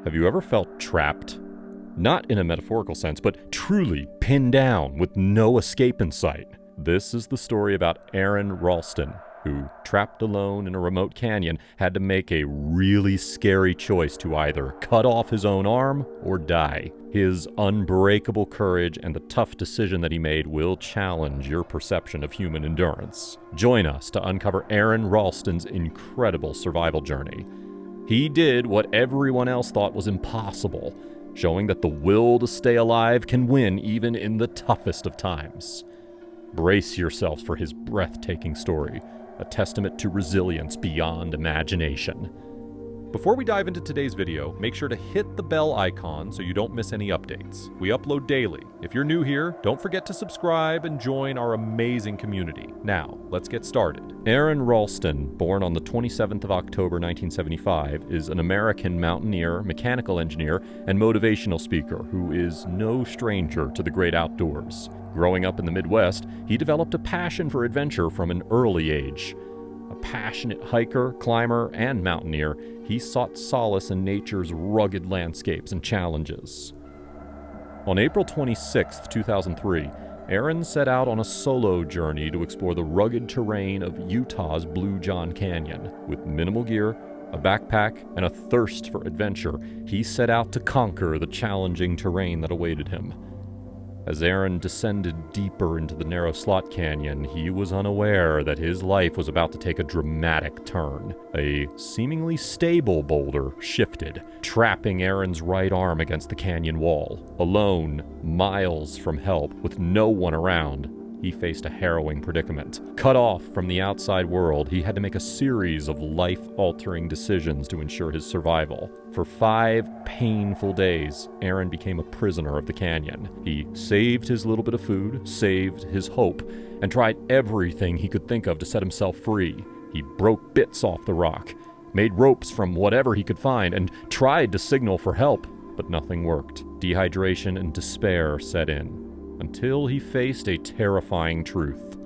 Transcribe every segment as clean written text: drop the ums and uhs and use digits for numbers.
Have you ever felt trapped? Not in a metaphorical sense, but truly pinned down with no escape in sight. This is the story about Aaron Ralston, who, trapped alone in a remote canyon, had to make a really scary choice to either cut off his own arm or die. His unbreakable courage and the tough decision that he made will challenge your perception of human endurance. Join us to uncover Aaron Ralston's incredible survival journey. He did what everyone else thought was impossible, showing that the will to stay alive can win even in the toughest of times. Brace yourselves for his breathtaking story, a testament to resilience beyond imagination. Before we dive into today's video, make sure to hit the bell icon so you don't miss any updates. We upload daily. If you're new here, don't forget to subscribe and join our amazing community. Now, let's get started. Aaron Ralston, born on the 27th of October 1975, is an American mountaineer, mechanical engineer, and motivational speaker who is no stranger to the great outdoors. Growing up in the Midwest, he developed a passion for adventure from an early age. A passionate hiker, climber, and mountaineer, he sought solace in nature's rugged landscapes and challenges. On April 26, 2003, Aaron set out on a solo journey to explore the rugged terrain of Utah's Blue John Canyon. With minimal gear, a backpack, and a thirst for adventure, he set out to conquer the challenging terrain that awaited him. As Aaron descended deeper into the narrow slot canyon, he was unaware that his life was about to take a dramatic turn. A seemingly stable boulder shifted, trapping Aaron's right arm against the canyon wall. Alone, miles from help, with no one around, he faced a harrowing predicament. Cut off from the outside world, he had to make a series of life-altering decisions to ensure his survival. For 5 painful days, Aaron became a prisoner of the canyon. He saved his little bit of food, saved his hope, and tried everything he could think of to set himself free. He broke bits off the rock, made ropes from whatever he could find, and tried to signal for help, but nothing worked. Dehydration and despair set in, until he faced a terrifying truth.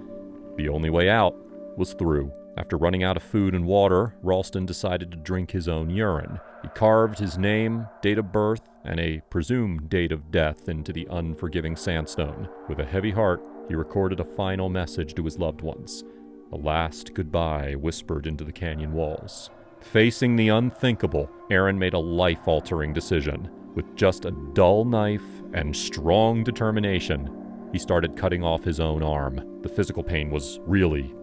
The only way out was through. After running out of food and water, Ralston decided to drink his own urine. He carved his name, date of birth, and a presumed date of death into the unforgiving sandstone. With a heavy heart, he recorded a final message to his loved ones. A last goodbye whispered into the canyon walls. Facing the unthinkable, Aaron made a life-altering decision. With just a dull knife and strong determination, he started cutting off his own arm. The physical pain was really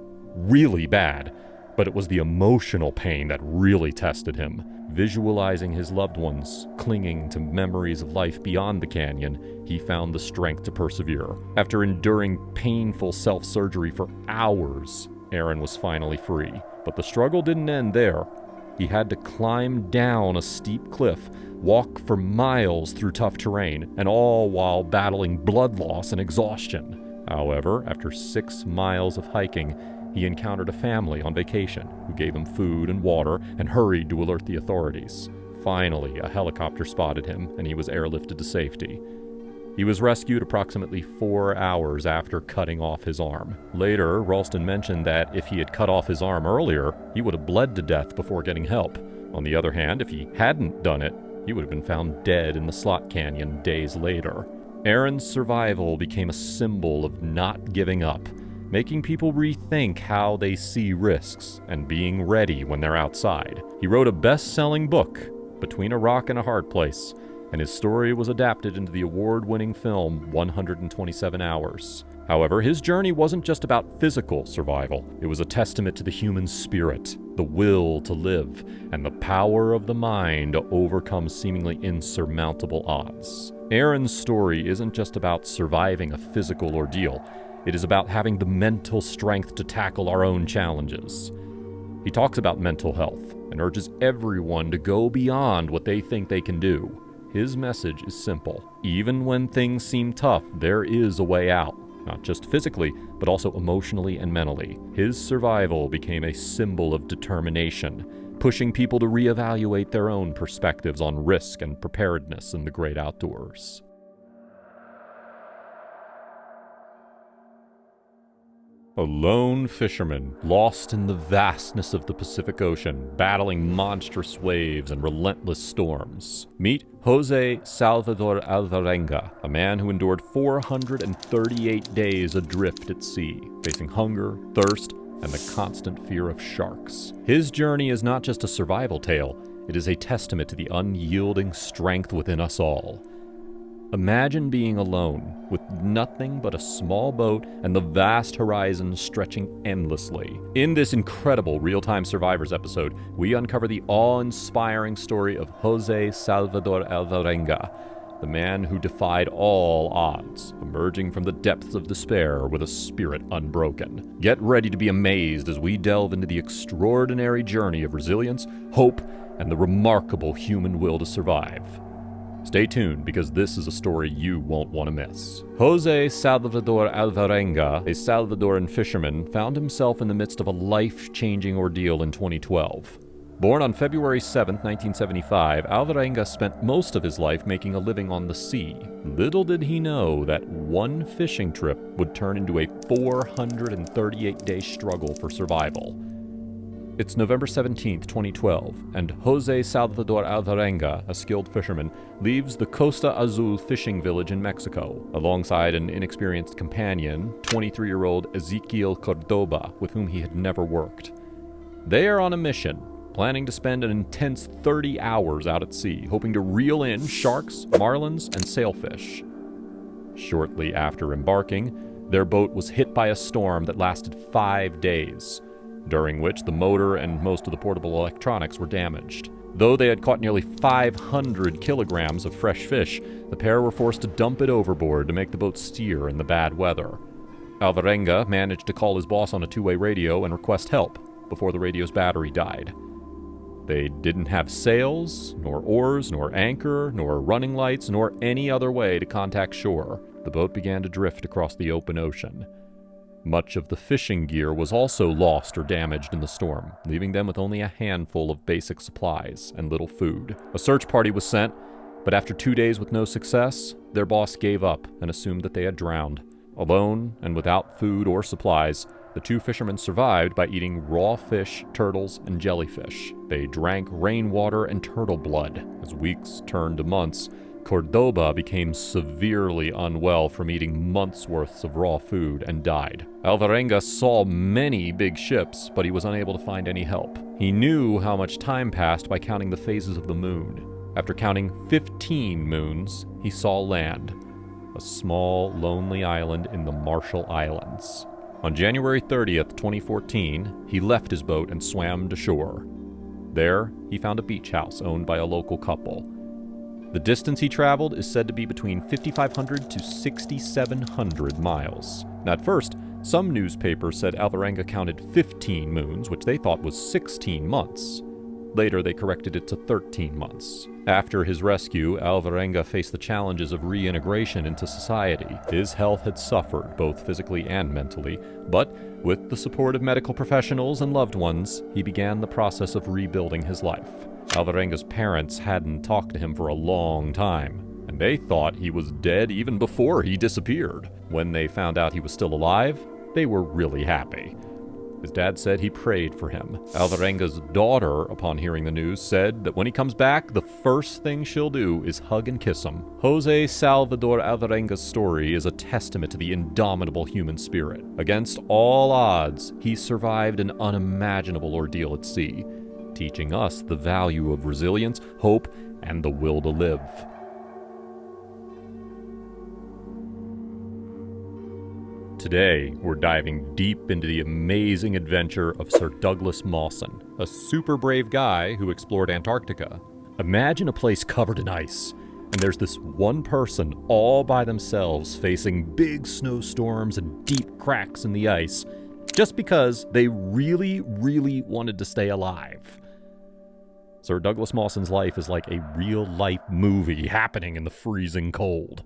bad, but it was the emotional pain that really tested him. Visualizing his loved ones, clinging to memories of life beyond the canyon, he found the strength to persevere. After enduring painful self-surgery for hours, Aaron was finally free. But the struggle didn't end there. He had to climb down a steep cliff, walk for miles through tough terrain, and all while battling blood loss and exhaustion. However, after 6 miles of hiking, he encountered a family on vacation who gave him food and water and hurried to alert the authorities. Finally, a helicopter spotted him, and he was airlifted to safety. He was rescued approximately 4 hours after cutting off his arm. Later, Ralston mentioned that if he had cut off his arm earlier, he would have bled to death before getting help. On the other hand, if he hadn't done it, he would have been found dead in the slot canyon days later. Aaron's survival became a symbol of not giving up, making people rethink how they see risks and being ready when they're outside. He wrote a best-selling book, Between a Rock and a Hard Place, and his story was adapted into the award-winning film 127 Hours. However, his journey wasn't just about physical survival. It was a testament to the human spirit, the will to live, and the power of the mind to overcome seemingly insurmountable odds. Aaron's story isn't just about surviving a physical ordeal. It is about having the mental strength to tackle our own challenges. He talks about mental health and urges everyone to go beyond what they think they can do. His message is simple. Even when things seem tough, there is a way out. Not just physically, but also emotionally and mentally. His survival became a symbol of determination, pushing people to reevaluate their own perspectives on risk and preparedness in the great outdoors. A lone fisherman, lost in the vastness of the Pacific Ocean, battling monstrous waves and relentless storms. Meet Jose Salvador Alvarenga, a man who endured 438 days adrift at sea, facing hunger, thirst, and the constant fear of sharks. His journey is not just a survival tale, it is a testament to the unyielding strength within us all. Imagine being alone, with nothing but a small boat and the vast horizon stretching endlessly. In this incredible real-time Survivors episode, we uncover the awe-inspiring story of Jose Salvador Alvarenga, the man who defied all odds, emerging from the depths of despair with a spirit unbroken. Get ready to be amazed as we delve into the extraordinary journey of resilience, hope, and the remarkable human will to survive. Stay tuned, because this is a story you won't want to miss. Jose Salvador Alvarenga, a Salvadoran fisherman, found himself in the midst of a life-changing ordeal in 2012. Born on February 7, 1975, Alvarenga spent most of his life making a living on the sea. Little did he know that one fishing trip would turn into a 438-day struggle for survival. It's November 17, 2012, and Jose Salvador Alvarenga, a skilled fisherman, leaves the Costa Azul fishing village in Mexico, alongside an inexperienced companion, 23-year-old Ezequiel Cordoba, with whom he had never worked. They are on a mission, planning to spend an intense 30 hours out at sea, hoping to reel in sharks, marlins, and sailfish. Shortly after embarking, their boat was hit by a storm that lasted 5 days, during which the motor and most of the portable electronics were damaged. Though they had caught nearly 500 kilograms of fresh fish, the pair were forced to dump it overboard to make the boat steer in the bad weather. Alvarenga managed to call his boss on a two-way radio and request help before the radio's battery died. They didn't have sails, nor oars, nor anchor, nor running lights, nor any other way to contact shore. The boat began to drift across the open ocean. Much of the fishing gear was also lost or damaged in the storm, leaving them with only a handful of basic supplies and little food. A search party was sent, but after 2 days with no success, their boss gave up and assumed that they had drowned. Alone and without food or supplies, the two fishermen survived by eating raw fish, turtles, and jellyfish. They drank rainwater and turtle blood. As weeks turned to months, Cordoba became severely unwell from eating months' worth of raw food and died. Alvarenga saw many big ships, but he was unable to find any help. He knew how much time passed by counting the phases of the moon. After counting 15 moons, he saw land, a small, lonely island in the Marshall Islands. On January 30th, 2014, he left his boat and swam to shore. There, he found a beach house owned by a local couple. The distance he traveled is said to be between 5,500 to 6,700 miles. At first, some newspapers said Alvarenga counted 15 moons, which they thought was 16 months. Later, they corrected it to 13 months. After his rescue, Alvarenga faced the challenges of reintegration into society. His health had suffered, both physically and mentally, but with the support of medical professionals and loved ones, he began the process of rebuilding his life. Alvarenga's parents hadn't talked to him for a long time, and they thought he was dead even before he disappeared. When they found out he was still alive, they were really happy. His dad said he prayed for him. Alvarenga's daughter, upon hearing the news, said that when he comes back, the first thing she'll do is hug and kiss him. Jose Salvador Alvarenga's story is a testament to the indomitable human spirit. Against all odds, he survived an unimaginable ordeal at sea, teaching us the value of resilience, hope, and the will to live. Today, we're diving deep into the amazing adventure of Sir Douglas Mawson, a super brave guy who explored Antarctica. Imagine a place covered in ice, and there's this one person all by themselves facing big snowstorms and deep cracks in the ice, just because they really, really wanted to stay alive. Sir Douglas Mawson's life is like a real-life movie happening in the freezing cold.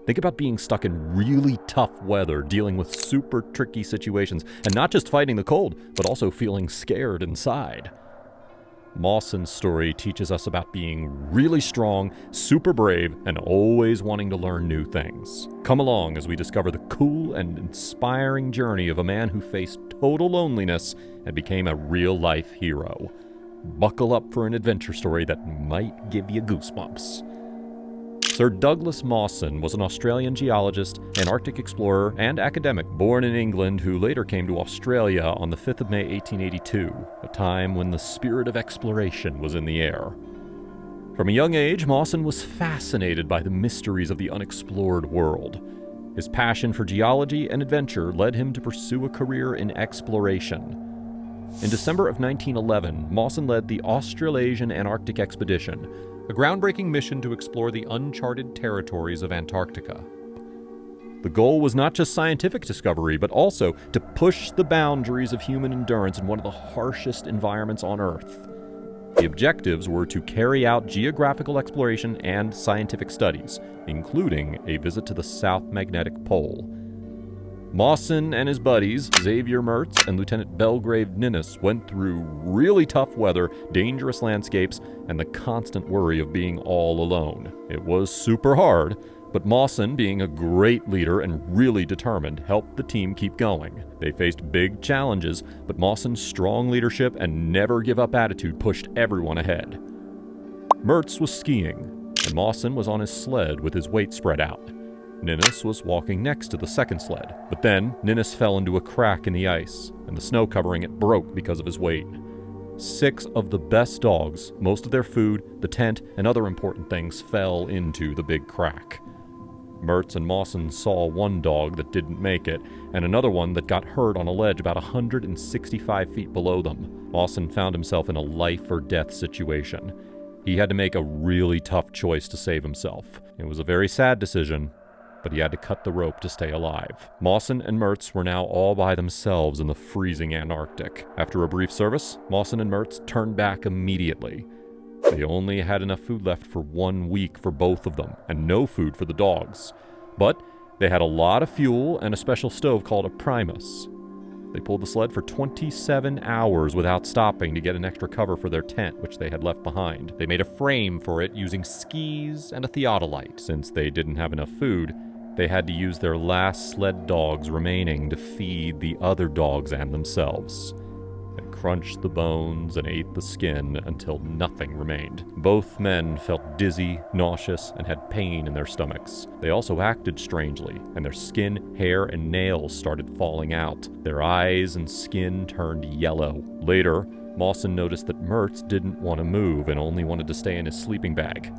Think about being stuck in really tough weather, dealing with super tricky situations, and not just fighting the cold, but also feeling scared inside. Mawson's story teaches us about being really strong, super brave, and always wanting to learn new things. Come along as we discover the cool and inspiring journey of a man who faced total loneliness and became a real-life hero. Buckle up for an adventure story that might give you goosebumps. Sir Douglas Mawson was an Australian geologist, Antarctic explorer, and academic born in England who later came to Australia on the 5th of May 1882, a time when the spirit of exploration was in the air. From a young age, Mawson was fascinated by the mysteries of the unexplored world. His passion for geology and adventure led him to pursue a career in exploration. In December of 1911, Mawson led the Australasian Antarctic Expedition, a groundbreaking mission to explore the uncharted territories of Antarctica. The goal was not just scientific discovery, but also to push the boundaries of human endurance in one of the harshest environments on Earth. The objectives were to carry out geographical exploration and scientific studies, including a visit to the South Magnetic Pole. Mawson and his buddies, Xavier Mertz and Lieutenant Belgrave Ninnis, went through really tough weather, dangerous landscapes, and the constant worry of being all alone. It was super hard, but Mawson, being a great leader and really determined, helped the team keep going. They faced big challenges, but Mawson's strong leadership and never-give-up attitude pushed everyone ahead. Mertz was skiing, and Mawson was on his sled with his weight spread out. Ninnis was walking next to the second sled, but then Ninnis fell into a crack in the ice, and the snow covering it broke because of his weight. 6 of the best dogs, most of their food, the tent, and other important things fell into the big crack. Mertz and Mawson saw one dog that didn't make it, and another one that got hurt on a ledge about 165 feet below them. Mawson found himself in a life-or-death situation. He had to make a really tough choice to save himself. It was a very sad decision, but he had to cut the rope to stay alive. Mawson and Mertz were now all by themselves in the freezing Antarctic. After a brief service, Mawson and Mertz turned back immediately. They only had enough food left for 1 week for both of them, and no food for the dogs. But they had a lot of fuel and a special stove called a primus. They pulled the sled for 27 hours without stopping to get an extra cover for their tent, which they had left behind. They made a frame for it using skis and a theodolite. Since they didn't have enough food, they had to use their last sled dogs remaining to feed the other dogs and themselves. They crunched the bones and ate the skin until nothing remained. Both men felt dizzy, nauseous, and had pain in their stomachs. They also acted strangely, and their skin, hair, and nails started falling out. Their eyes and skin turned yellow. Later, Mawson noticed that Mertz didn't want to move and only wanted to stay in his sleeping bag.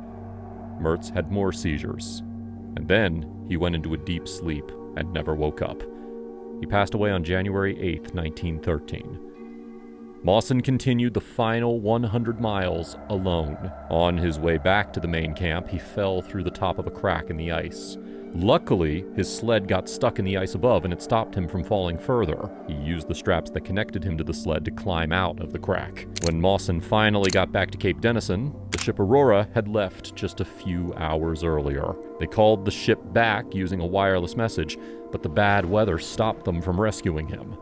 Mertz had more seizures, and then he went into a deep sleep and never woke up. He passed away on January 8, 1913. Mawson continued the final 100 miles alone. On his way back to the main camp, he fell through the top of a crack in the ice. Luckily, his sled got stuck in the ice above and it stopped him from falling further. He used the straps that connected him to the sled to climb out of the crack. When Mawson finally got back to Cape Denison, the ship Aurora had left just a few hours earlier. They called the ship back using a wireless message, but the bad weather stopped them from rescuing him.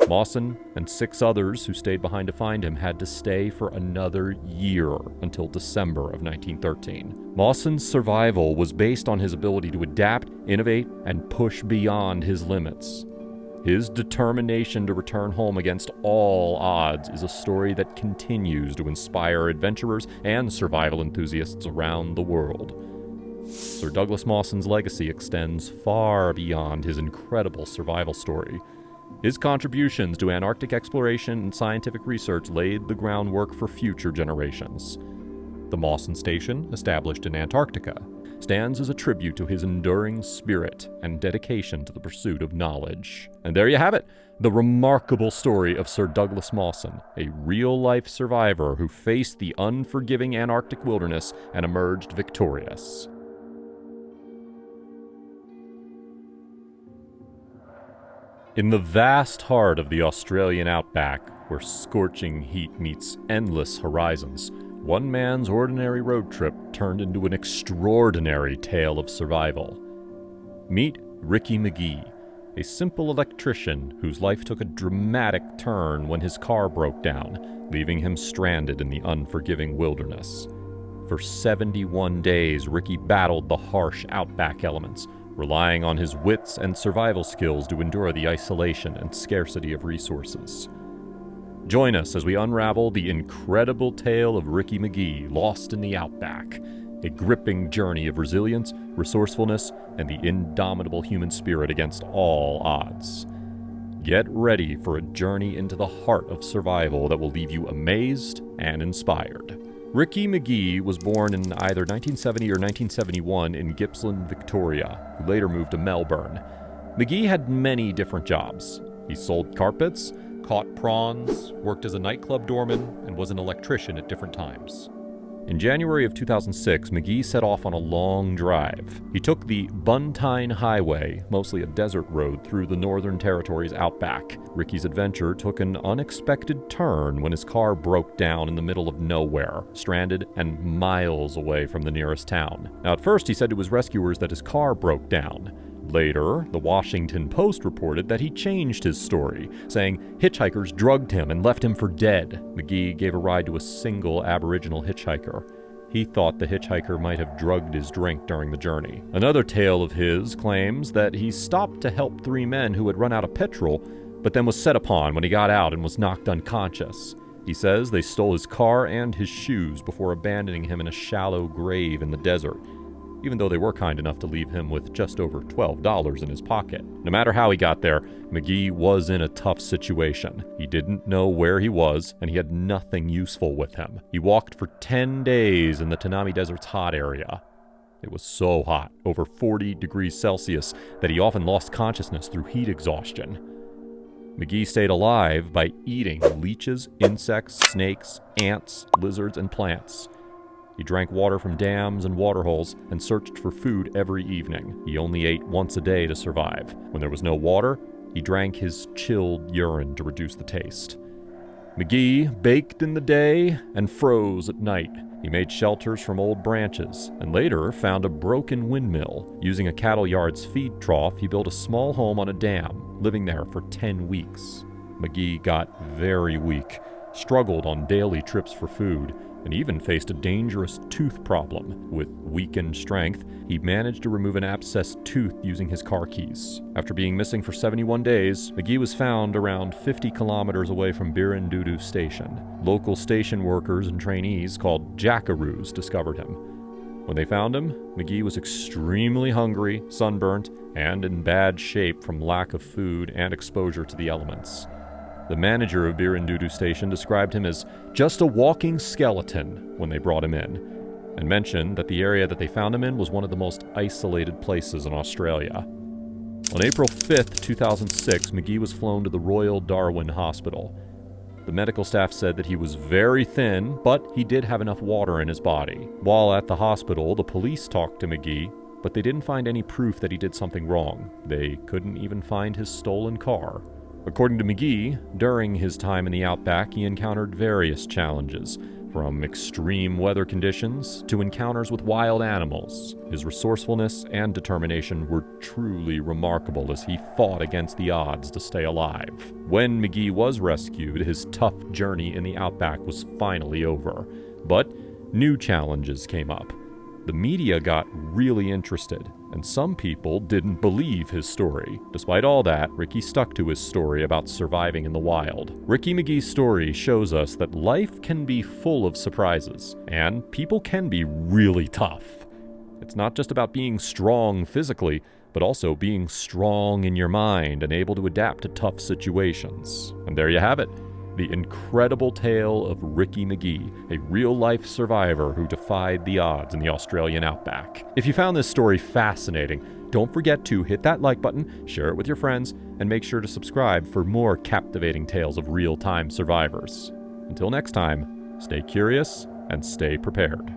Mawson and 6 others who stayed behind to find him had to stay for another year until December of 1913. Mawson's survival was based on his ability to adapt, innovate, and push beyond his limits. His determination to return home against all odds is a story that continues to inspire adventurers and survival enthusiasts around the world. Sir Douglas Mawson's legacy extends far beyond his incredible survival story. His contributions to Antarctic exploration and scientific research laid the groundwork for future generations. The Mawson Station, established in Antarctica, stands as a tribute to his enduring spirit and dedication to the pursuit of knowledge. And there you have it, the remarkable story of Sir Douglas Mawson, a real-life survivor who faced the unforgiving Antarctic wilderness and emerged victorious. In the vast heart of the Australian outback, where scorching heat meets endless horizons, one man's ordinary road trip turned into an extraordinary tale of survival. Meet Ricky McGee, a simple electrician whose life took a dramatic turn when his car broke down, leaving him stranded in the unforgiving wilderness. For 71 days, Ricky battled the harsh outback elements, relying on his wits and survival skills to endure the isolation and scarcity of resources. Join us as we unravel the incredible tale of Ricky McGee lost in the outback, a gripping journey of resilience, resourcefulness, and the indomitable human spirit against all odds. Get ready for a journey into the heart of survival that will leave you amazed and inspired. Ricky McGee was born in either 1970 or 1971 in Gippsland, Victoria, who later moved to Melbourne. McGee had many different jobs. He sold carpets, caught prawns, worked as a nightclub doorman, and was an electrician at different times. In January of 2006, McGee set off on a long drive. He took the Buntine Highway, mostly a desert road, through the Northern Territory's outback. Ricky's adventure took an unexpected turn when his car broke down in the middle of nowhere, stranded and miles away from the nearest town. Now, at first, he said to his rescuers that his car broke down. Later, the Washington Post reported that he changed his story, saying hitchhikers drugged him and left him for dead. McGee gave a ride to a single Aboriginal hitchhiker. He thought the hitchhiker might have drugged his drink during the journey. Another tale of his claims that he stopped to help 3 men who had run out of petrol, but then was set upon when he got out and was knocked unconscious. He says they stole his car and his shoes before abandoning him in a shallow grave in the desert, even though they were kind enough to leave him with just over $12 in his pocket. No matter how he got there, McGee was in a tough situation. He didn't know where he was, and he had nothing useful with him. He walked for 10 days in the Tanami Desert's hot area. It was so hot, over 40 degrees Celsius, that he often lost consciousness through heat exhaustion. McGee stayed alive by eating leeches, insects, snakes, ants, lizards, and plants. He drank water from dams and waterholes and searched for food every evening. He only ate once a day to survive. When there was no water, he drank his chilled urine to reduce the taste. McGee baked in the day and froze at night. He made shelters from old branches and later found a broken windmill. Using a cattle yard's feed trough, he built a small home on a dam, living there for 10 weeks. McGee got very weak, struggled on daily trips for food, and even faced a dangerous tooth problem. With weakened strength, he managed to remove an abscessed tooth using his car keys. After being missing for 71 days, McGee was found around 50 kilometers away from Birindudu Station. Local station workers and trainees called jackaroos discovered him. When they found him, McGee was extremely hungry, sunburnt, and in bad shape from lack of food and exposure to the elements. The manager of Birindudu Station described him as just a walking skeleton when they brought him in, and mentioned that the area that they found him in was one of the most isolated places in Australia. On April 5th, 2006, McGee was flown to the Royal Darwin Hospital. The medical staff said that he was very thin, but he did have enough water in his body. While at the hospital, the police talked to McGee, but they didn't find any proof that he did something wrong. They couldn't even find his stolen car. According to McGee, during his time in the outback, he encountered various challenges, from extreme weather conditions to encounters with wild animals. His resourcefulness and determination were truly remarkable as he fought against the odds to stay alive. When McGee was rescued, his tough journey in the outback was finally over, but new challenges came up. The media got really interested, and some people didn't believe his story. Despite all that, Ricky stuck to his story about surviving in the wild. Ricky McGee's story shows us that life can be full of surprises, and people can be really tough. It's not just about being strong physically, but also being strong in your mind and able to adapt to tough situations. And there you have it. The incredible tale of Ricky McGee, a real-life survivor who defied the odds in the Australian outback. If you found this story fascinating, don't forget to hit that like button, share it with your friends, and make sure to subscribe for more captivating tales of real-time survivors. Until next time, stay curious and stay prepared.